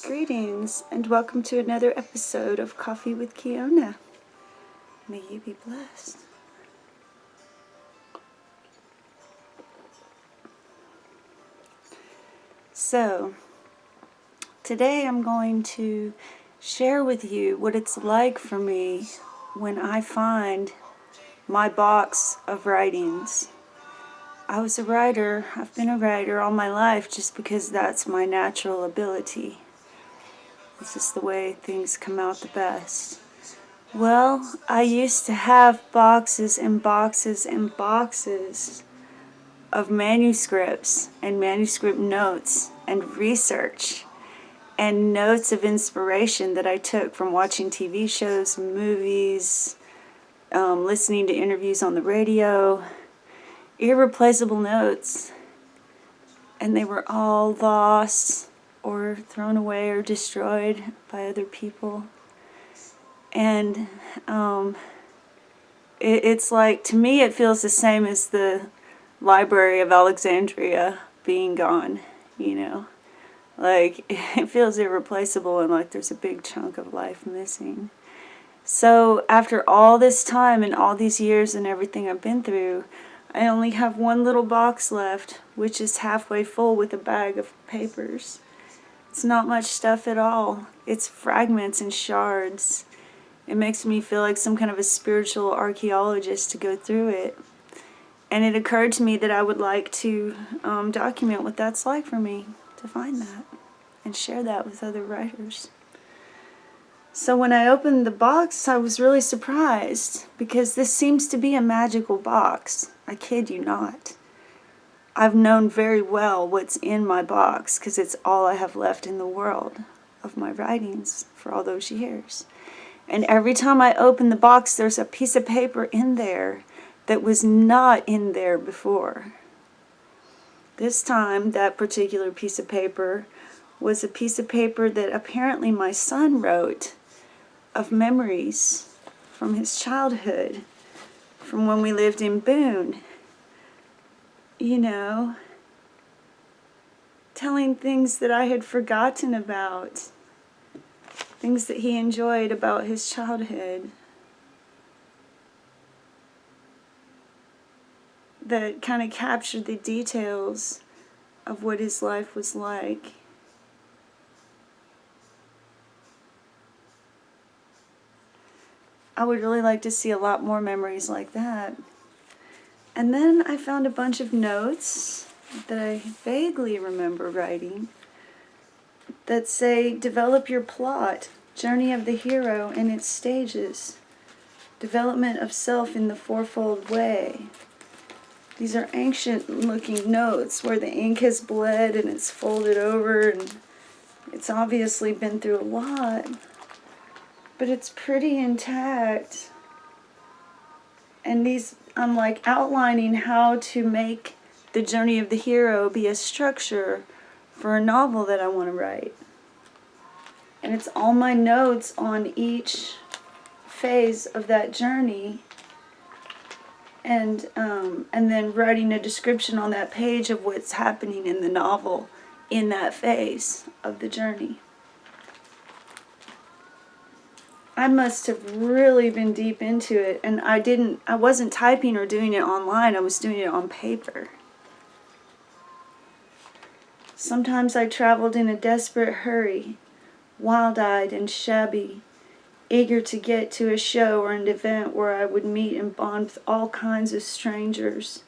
Greetings, and welcome to another episode of Coffee with Kiyonah. May you be blessed. So, today I'm going to share with you what it's like for me when I find my box of writings. I was a writer. I've been a writer all my life just because that's my natural ability. This is the way things come out the best. Well, I used to have boxes and boxes and boxes of manuscripts and manuscript notes and research and notes of inspiration that I took from watching TV shows, movies, listening to interviews on the radio, irreplaceable notes, and they were all lost or thrown away or destroyed by other people. And it's like, to me, it feels the same as the Library of Alexandria being gone, you know. Like, it feels irreplaceable and like there's a big chunk of life missing. So after all this time and all these years and everything I've been through, I only have one little box left, which is halfway full with a bag of papers. It's not much stuff at all. It's fragments and shards. It makes me feel like some kind of a spiritual archaeologist to go through it. And it occurred to me that I would like to document what that's like for me, to find that and share that with other writers. So when I opened the box, I was really surprised because this seems to be a magical box. I kid you not. I've known very well what's in my box because it's all I have left in the world of my writings for all those years. And every time I open the box, there's a piece of paper in there that was not in there before. This time, that particular piece of paper was a piece of paper that apparently my son wrote of memories from his childhood, from when we lived in Boone. You know, telling things that I had forgotten about, things that he enjoyed about his childhood, that kind of captured the details of what his life was like. I would really like to see a lot more memories like that. And then I found a bunch of notes that I vaguely remember writing that say, develop your plot, journey of the hero and its stages, development of self in the fourfold way. These are ancient-looking notes where the ink has bled and it's folded over and it's obviously been through a lot, but it's pretty intact. And these, I'm like outlining how to make the journey of the hero be a structure for a novel that I want to write. And it's all my notes on each phase of that journey. And then writing a description on that page of what's happening in the novel in that phase of the journey. I must have really been deep into it, and I wasn't typing or doing it online, I was doing it on paper. Sometimes I traveled in a desperate hurry, wild-eyed and shabby, eager to get to a show or an event where I would meet and bond with all kinds of strangers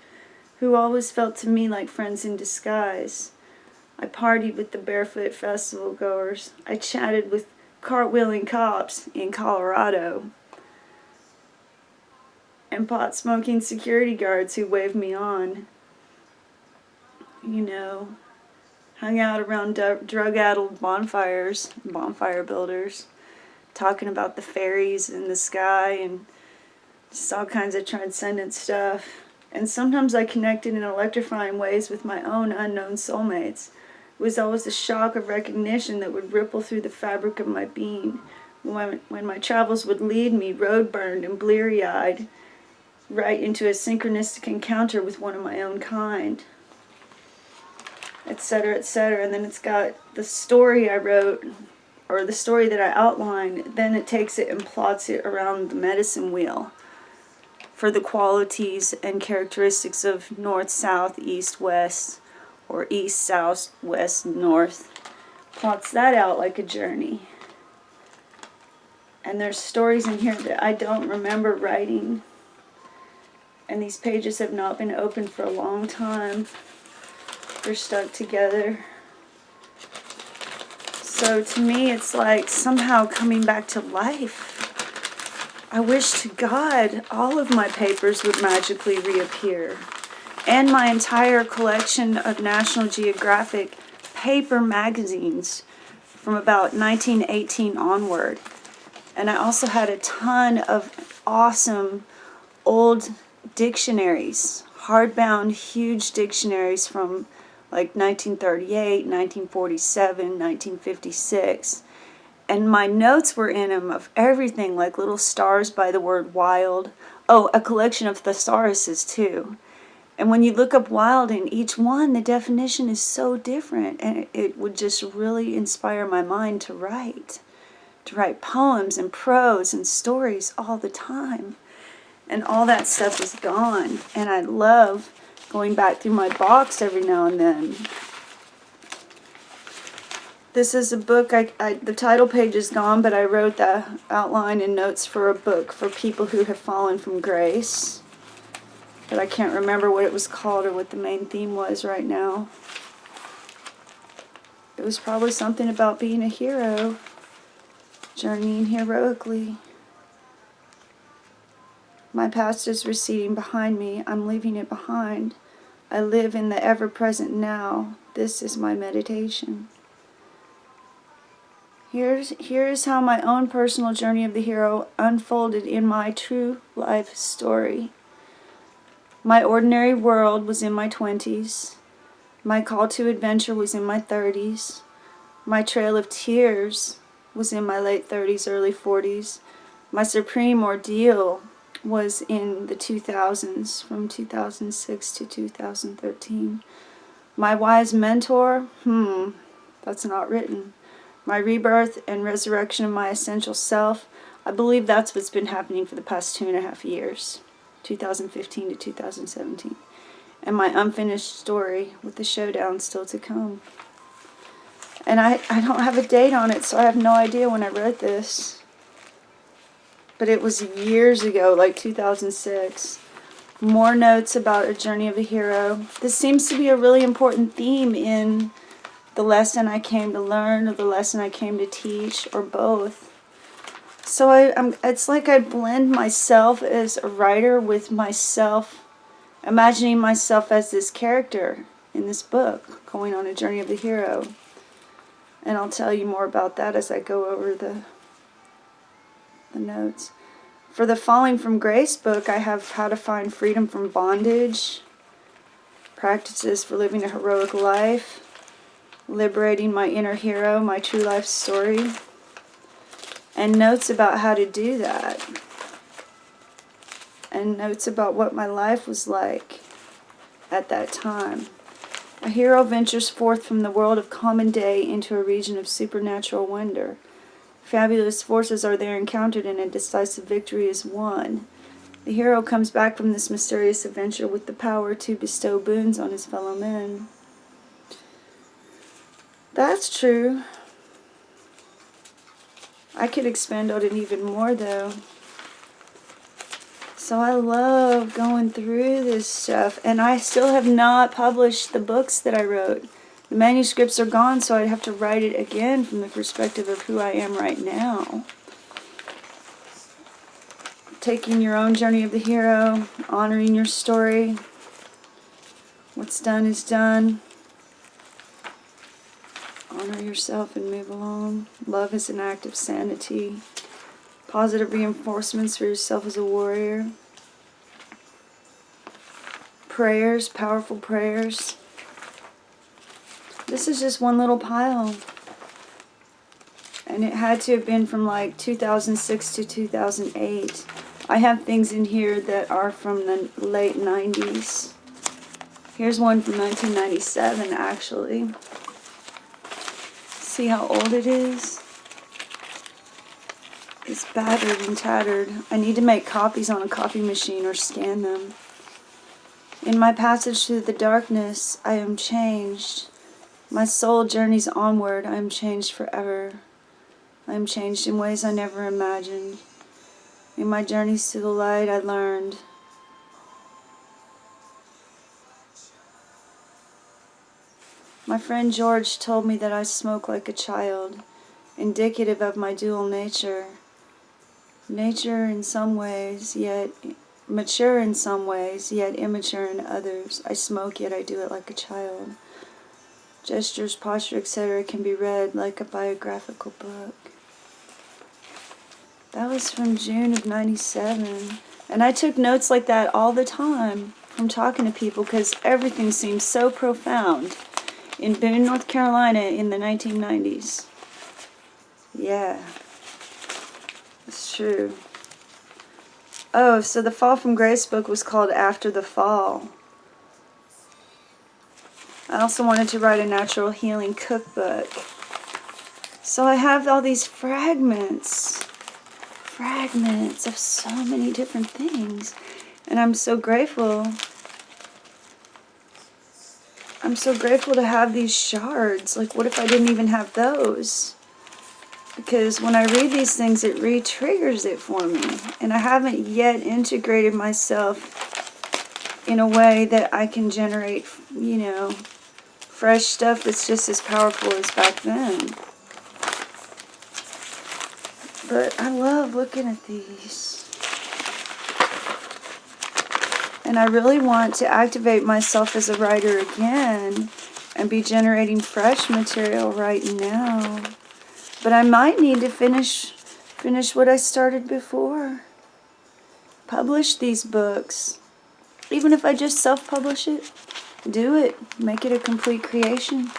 who always felt to me like friends in disguise. I partied with the barefoot festival goers. I chatted with cartwheeling cops in Colorado and pot-smoking security guards who waved me on. You know, hung out around drug-addled bonfire builders, talking about the fairies in the sky and just all kinds of transcendent stuff. And sometimes I connected in electrifying ways with my own unknown soulmates. It was always a shock of recognition that would ripple through the fabric of my being when my travels would lead me, road-burned and bleary-eyed, right into a synchronistic encounter with one of my own kind. etc., etc. And then it's got the story I wrote, or the story that I outlined. Then it takes it and plots it around the medicine wheel for the qualities and characteristics of north, south, east, west, or east, south, west, north. Plots that out like a journey. And there's stories in here that I don't remember writing. And these pages have not been opened for a long time. They're stuck together. So to me, it's like somehow coming back to life. I wish to God all of my papers would magically reappear. And my entire collection of National Geographic paper magazines from about 1918 onward. And I also had a ton of awesome old dictionaries, hardbound, huge dictionaries from like 1938, 1947, 1956. And my notes were in them of everything, like little stars by the word wild. Oh, a collection of thesauruses too. And when you look up wild in each one, the definition is so different. And it would just really inspire my mind to write poems and prose and stories all the time. And all that stuff is gone. And I love going back through my box every now and then. This is a book, the title page is gone, but I wrote the outline and notes for a book for people who have fallen from grace. But I can't remember what it was called or what the main theme was right now. It was probably something about being a hero, journeying heroically. My past is receding behind me. I'm leaving it behind. I live in the ever-present now. This is my meditation. Here's how my own personal journey of the hero unfolded in my true life story. My ordinary world was in my 20s. My call to adventure was in my 30s. My trail of tears was in my late 30s, early 40s. My supreme ordeal was in the 2000s, from 2006 to 2013. My wise mentor, that's not written. My rebirth and resurrection of my essential self, I believe that's what's been happening for the past 2.5 years, 2015 to 2017. And my unfinished story with the showdown still to come. And I don't have a date on it, so I have no idea when I wrote this. But it was years ago, like 2006. More notes about a journey of a hero. This seems to be a really important theme in the lesson I came to learn, or the lesson I came to teach, or both. So it's like I blend myself as a writer with myself, imagining myself as this character in this book, going on a journey of the hero. And I'll tell you more about that as I go over the notes. For the Falling from Grace book, I have How to Find Freedom from Bondage, Practices for Living a Heroic Life, Liberating My Inner Hero, My True Life Story, and notes about how to do that, and notes about what my life was like at that time. A hero ventures forth from the world of common day into a region of supernatural wonder. Fabulous forces are there encountered and a decisive victory is won. The hero comes back from this mysterious adventure with the power to bestow boons on his fellow men. That's true. I could expand on it even more though. So I love going through this stuff, and I still have not published the books that I wrote. The manuscripts are gone, so I'd have to write it again from the perspective of who I am right now. Taking your own journey of the hero, honoring your story. What's done is done. Honor yourself and move along. Love is an act of sanity. Positive reinforcements for yourself as a warrior. Prayers, powerful prayers. This is just one little pile. And it had to have been from like 2006 to 2008. I have things in here that are from the late 90s. Here's one from 1997, actually. See how old it is? It's battered and tattered. I need to make copies on a copy machine or scan them. In my passage through the darkness, I am changed. My soul journeys onward. I am changed forever. I am changed in ways I never imagined. In my journeys to the light, I learned. My friend George told me that I smoke like a child, indicative of my dual nature. Nature in some ways, yet mature in some ways, yet immature in others. I smoke, yet I do it like a child. Gestures, posture, etc. can be read like a biographical book. That was from June of 97. And I took notes like that all the time from talking to people because everything seems so profound in Boone, North Carolina in the 1990s. Yeah, it's true. Oh, so the Fall from Grace book was called After the Fall. I also wanted to write a natural healing cookbook. So I have all these fragments of so many different things. And I'm so grateful. I'm so grateful to have these shards. Like, what if I didn't even have those? Because when I read these things, it re-triggers it for me. And I haven't yet integrated myself in a way that I can generate, fresh stuff that's just as powerful as back then. But I love looking at these. And I really want to activate myself as a writer again and be generating fresh material right now. But I might need to finish what I started before. Publish these books. Even if I just self-publish it, do it. Make it a complete creation.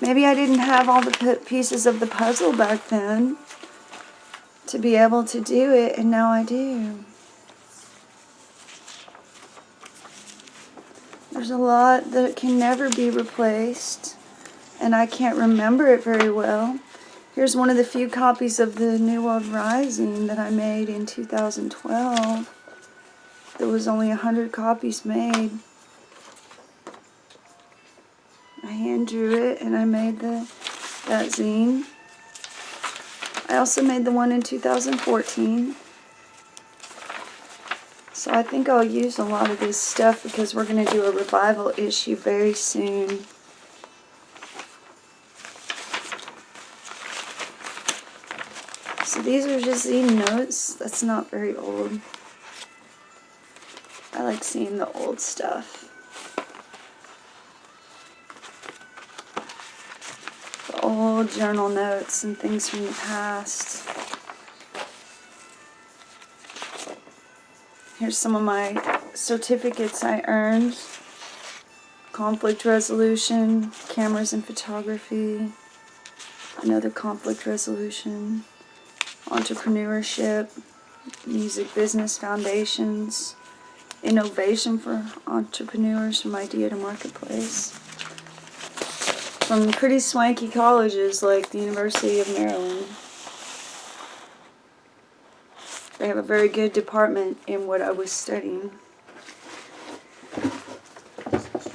Maybe I didn't have all the pieces of the puzzle back then to be able to do it, and now I do. There's a lot that can never be replaced, and I can't remember it very well. Here's one of the few copies of the New World Rising that I made in 2012. There was only 100 copies made. I hand drew it and I made that zine. I also made the one in 2014. So I think I'll use a lot of this stuff because we're going to do a revival issue very soon. So these are just zine notes. That's not very old. I like seeing the old stuff. The old journal notes and things from the past. Here's some of my certificates I earned. Conflict resolution, cameras and photography, another conflict resolution, entrepreneurship, music business foundations, innovation for entrepreneurs from idea to marketplace. From pretty swanky colleges like the University of Maryland. They have a very good department in what I was studying.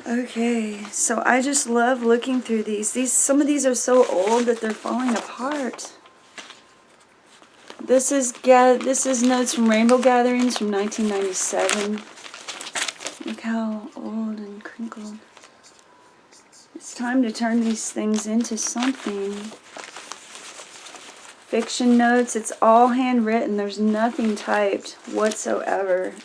Okay, so I just love looking through these. Some of these are so old that they're falling apart. This is notes from Rainbow Gatherings from 1997. Look how old and crinkled. It's time to turn these things into something. Fiction notes, it's all handwritten. There's nothing typed whatsoever.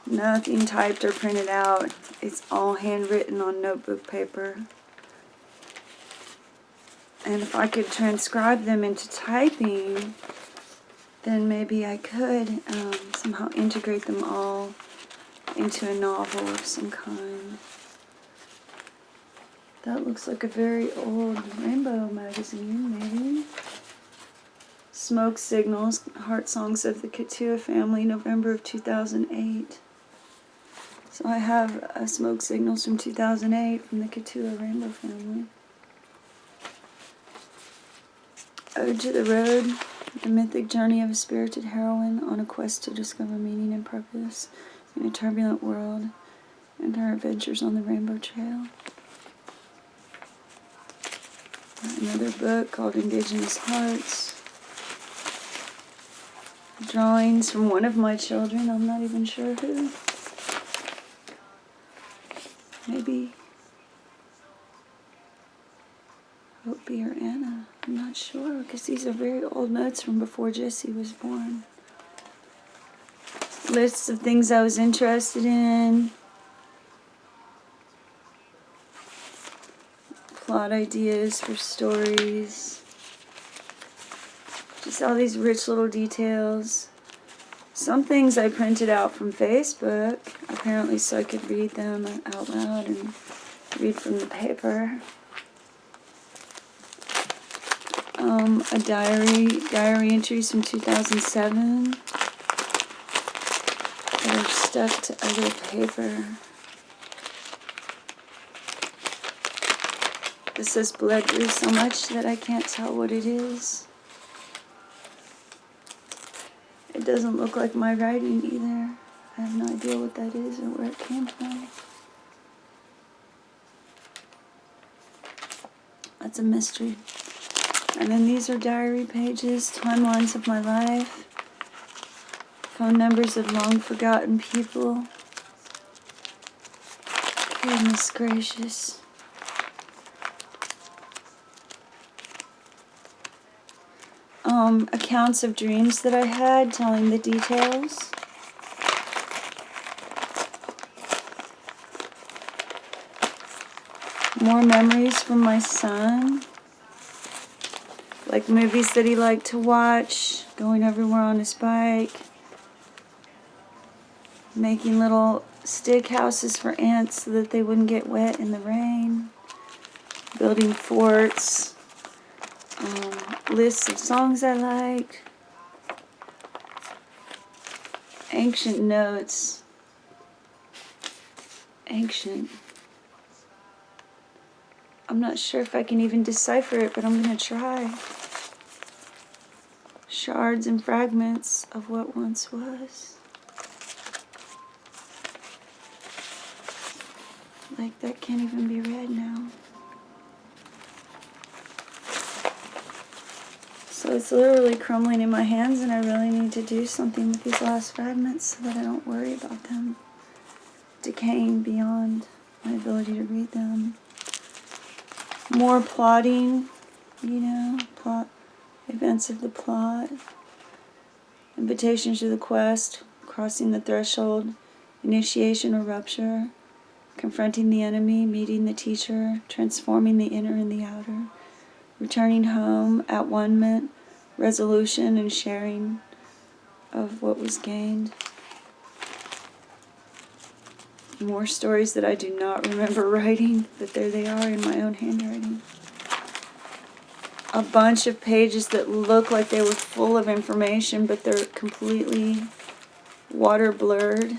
Nothing typed or printed out. It's all handwritten on notebook paper. And if I could transcribe them into typing, then maybe I could somehow integrate them all into a novel of some kind. That looks like a very old Rainbow magazine, maybe. Smoke Signals, Heart Songs of the Kiyonah Family, November of 2008. So I have smoke signals from 2008 from the Kiyonah rainbow family. Ode to the Road, the mythic journey of a spirited heroine on a quest to discover meaning and purpose in a turbulent world, and her adventures on the Rainbow Trail. Another book called Indigenous Hearts. Drawings from one of my children, I'm not even sure who. Maybe Opie or Anna, I'm not sure, because these are very old notes from before Jesse was born. Lists of things I was interested in. Plot ideas for stories. Just all these rich little details. Some things I printed out from Facebook, apparently so I could read them out loud and read from the paper. A diary entries from 2007 that are stuck to other paper. This has bled through so much that I can't tell what it is. It doesn't look like my writing either. I have no idea what that is or where it came from. That's a mystery. And then these are diary pages, timelines of my life, phone numbers of long forgotten people. Goodness gracious. Accounts of dreams that I had, telling the details. More memories from my son. Like movies that he liked to watch, going everywhere on his bike, making little stick houses for ants so that they wouldn't get wet in the rain, building forts, lists of songs I liked, ancient notes, ancient. I'm not sure if I can even decipher it, but I'm going to try. Shards and fragments of what once was. Like that can't even be read now. So it's literally crumbling in my hands, and I really need to do something with these last fragments so that I don't worry about them decaying beyond my ability to read them. More plotting, plot, events of the plot, invitation to the quest, crossing the threshold, initiation or rupture, confronting the enemy, meeting the teacher, transforming the inner and the outer, returning home, at one-ment, resolution and sharing of what was gained. More stories that I do not remember writing, but there they are in my own handwriting. A bunch of pages that look like they were full of information, but they're completely water blurred.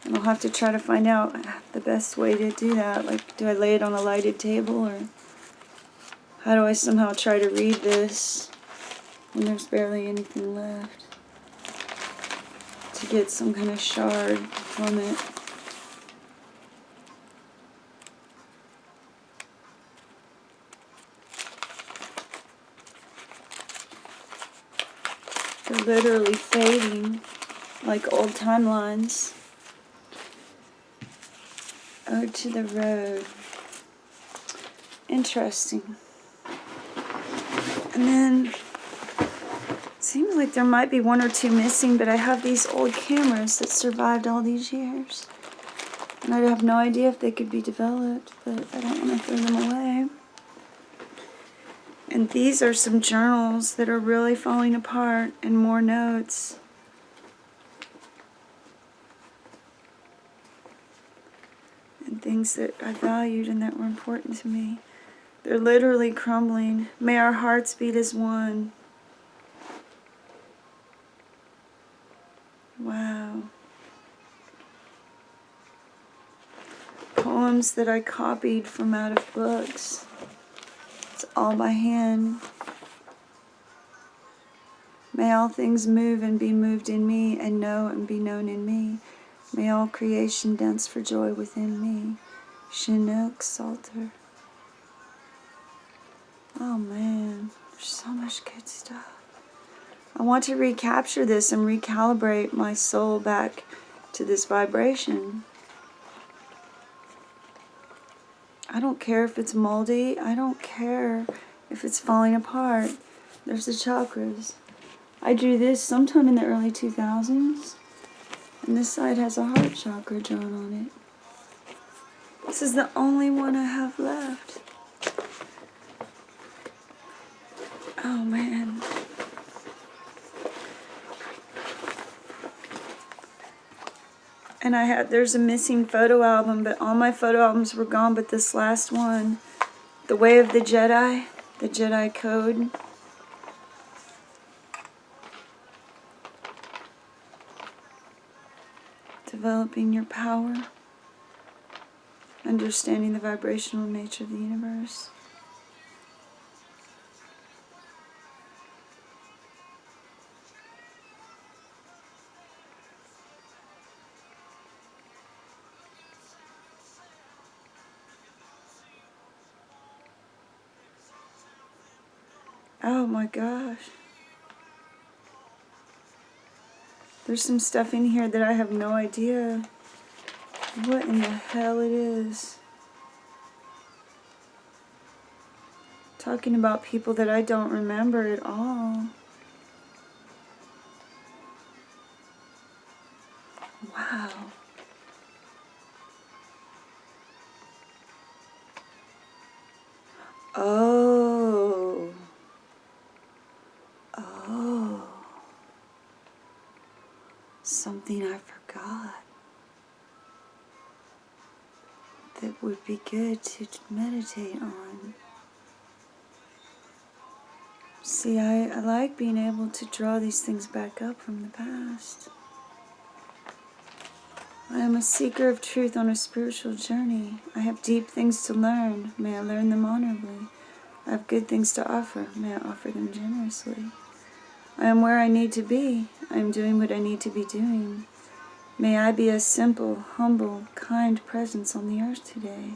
And I'll have to try to find out the best way to do that. Like, do I lay it on a lighted table, or how do I somehow try to read this when there's barely anything left to get some kind of shard from it? They're literally fading like old timelines. Ode to the Road. Interesting. And then it seems like there might be one or two missing, but I have these old cameras that survived all these years. And I have no idea if they could be developed, but I don't want to throw them away. And these are some journals that are really falling apart, and more notes. And things that I valued and that were important to me. They're literally crumbling. May our hearts beat as one. Wow. poems that I copied from out of books. It's all by hand. May all things move and be moved in me, and know and be known in me. May all creation dance for joy within me. Chinook Psalter. Oh man, there's so much good stuff. I want to recapture this and recalibrate my soul back to this vibration. I don't care if it's moldy. I don't care if it's falling apart. There's the chakras. I drew this sometime in the early 2000s. And this side has a heart chakra drawn on it. This is the only one I have left. Oh man. And there's a missing photo album, but all my photo albums were gone, but this last one, The Way of the Jedi Code. Developing your power. Understanding the vibrational nature of the universe. Oh my gosh. There's some stuff in here that I have no idea what in the hell it is. Talking about people that I don't remember at all. Wow. Oh. Oh. Something I forgot that would be good to meditate on. See, I like being able to draw these things back up from the past. I am a seeker of truth on a spiritual journey. I have deep things to learn. May I learn them honorably. I have good things to offer. May I offer them generously. I am where I need to be. I am doing what I need to be doing. May I be a simple, humble, kind presence on the earth today.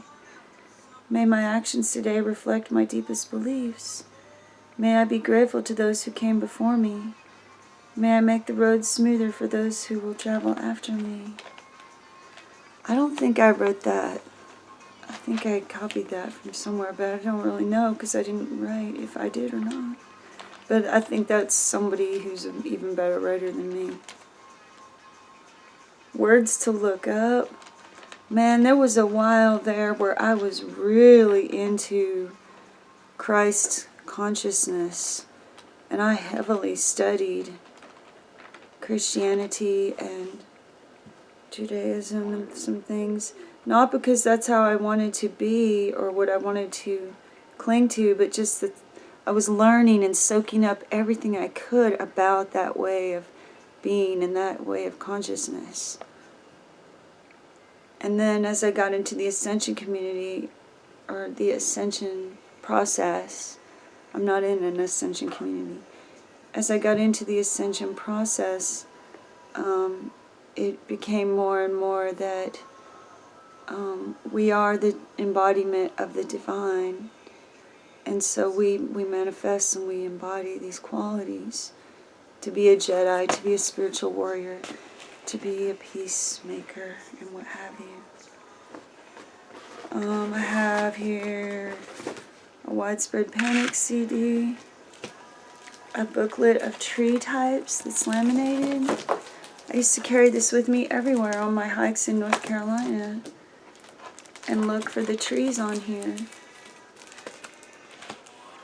May my actions today reflect my deepest beliefs. May I be grateful to those who came before me. May I make the road smoother for those who will travel after me. I don't think I wrote that. I think I copied that from somewhere, but I don't really know because I didn't write if I did or not. But I think that's somebody who's an even better writer than me. Words to look up. Man, there was a while there where I was really into Christ consciousness, and I heavily studied Christianity and Judaism and some things, not because that's how I wanted to be or what I wanted to cling to, but just that I was learning and soaking up everything I could about that way of being and that way of consciousness. And then as I got into the ascension community, or the ascension process, I'm not in an ascension community. As I got into the ascension process, it became more and more that we are the embodiment of the divine. And so we manifest and we embody these qualities. To be a Jedi, to be a spiritual warrior, to be a peacemaker, and what have you. I have here a Widespread Panic CD, a booklet of tree types that's laminated. I used to carry this with me everywhere on my hikes in North Carolina and look for the trees on here.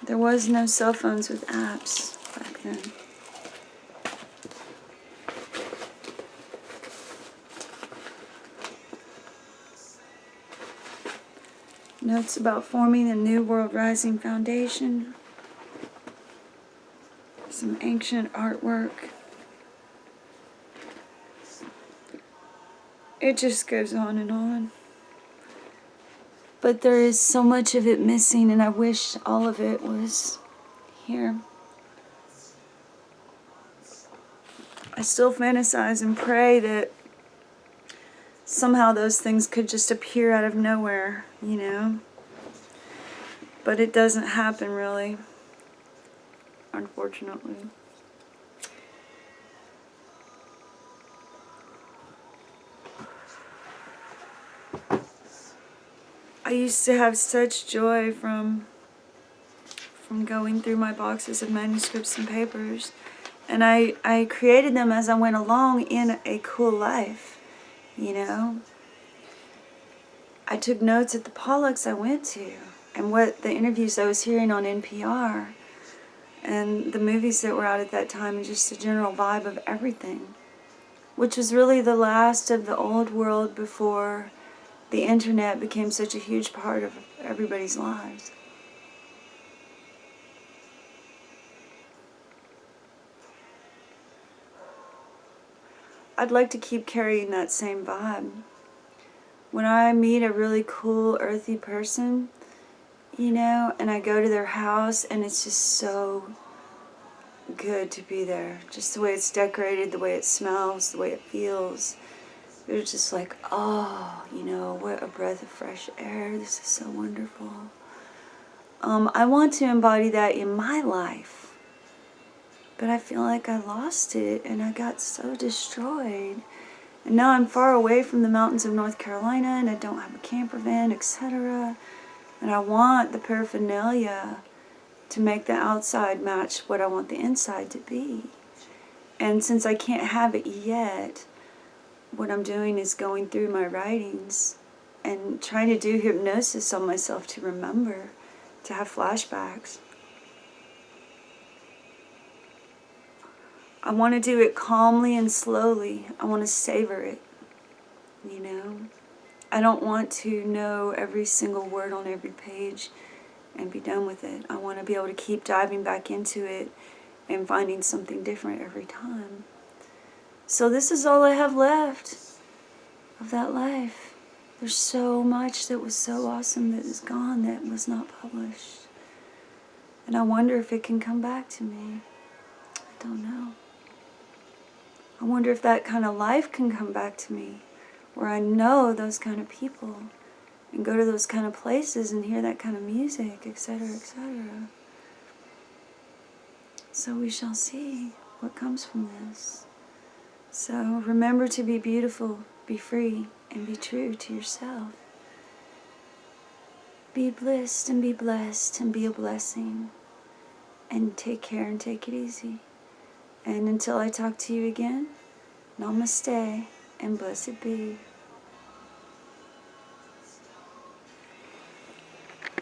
There was no cell phones with apps back then. Notes about forming a New World Rising Foundation. Some ancient artwork. It just goes on and on. But there is so much of it missing, and I wish all of it was here. I still fantasize and pray that somehow those things could just appear out of nowhere, you know? But it doesn't happen, really, unfortunately. I used to have such joy from going through my boxes of manuscripts and papers. And I created them as I went along in a cool life, you know? I took notes at the Pollocks I went to, and what the interviews I was hearing on NPR, and the movies that were out at that time, and just the general vibe of everything, which was really the last of the old world before the internet became such a huge part of everybody's lives. I'd like to keep carrying that same vibe. When I meet a really cool, earthy person, you know, and I go to their house, and it's just so good to be there. Just the way it's decorated, the way it smells, the way it feels. You're just like, oh, you know, what a breath of fresh air. This is so wonderful. I want to embody that in my life, but I feel like I lost it, and I got so destroyed. And now I'm far away from the mountains of North Carolina, and I don't have a camper van, etc. And I want the paraphernalia to make the outside match what I want the inside to be. And since I can't have it yet, what I'm doing is going through my writings and trying to do hypnosis on myself to remember, to have flashbacks. I want to do it calmly and slowly. I want to savor it, you know. I don't want to know every single word on every page and be done with it. I want to be able to keep diving back into it and finding something different every time. So this is all I have left of that life. There's so much that was so awesome that is gone, that was not published. And I wonder if it can come back to me. I don't know. I wonder if that kind of life can come back to me, where I know those kind of people and go to those kind of places and hear that kind of music, etc., etc. So we shall see what comes from this. So remember to be beautiful, be free, and be true to yourself. Be blissed and be blessed and be a blessing. And take care and take it easy. And until I talk to you again, namaste and blessed be.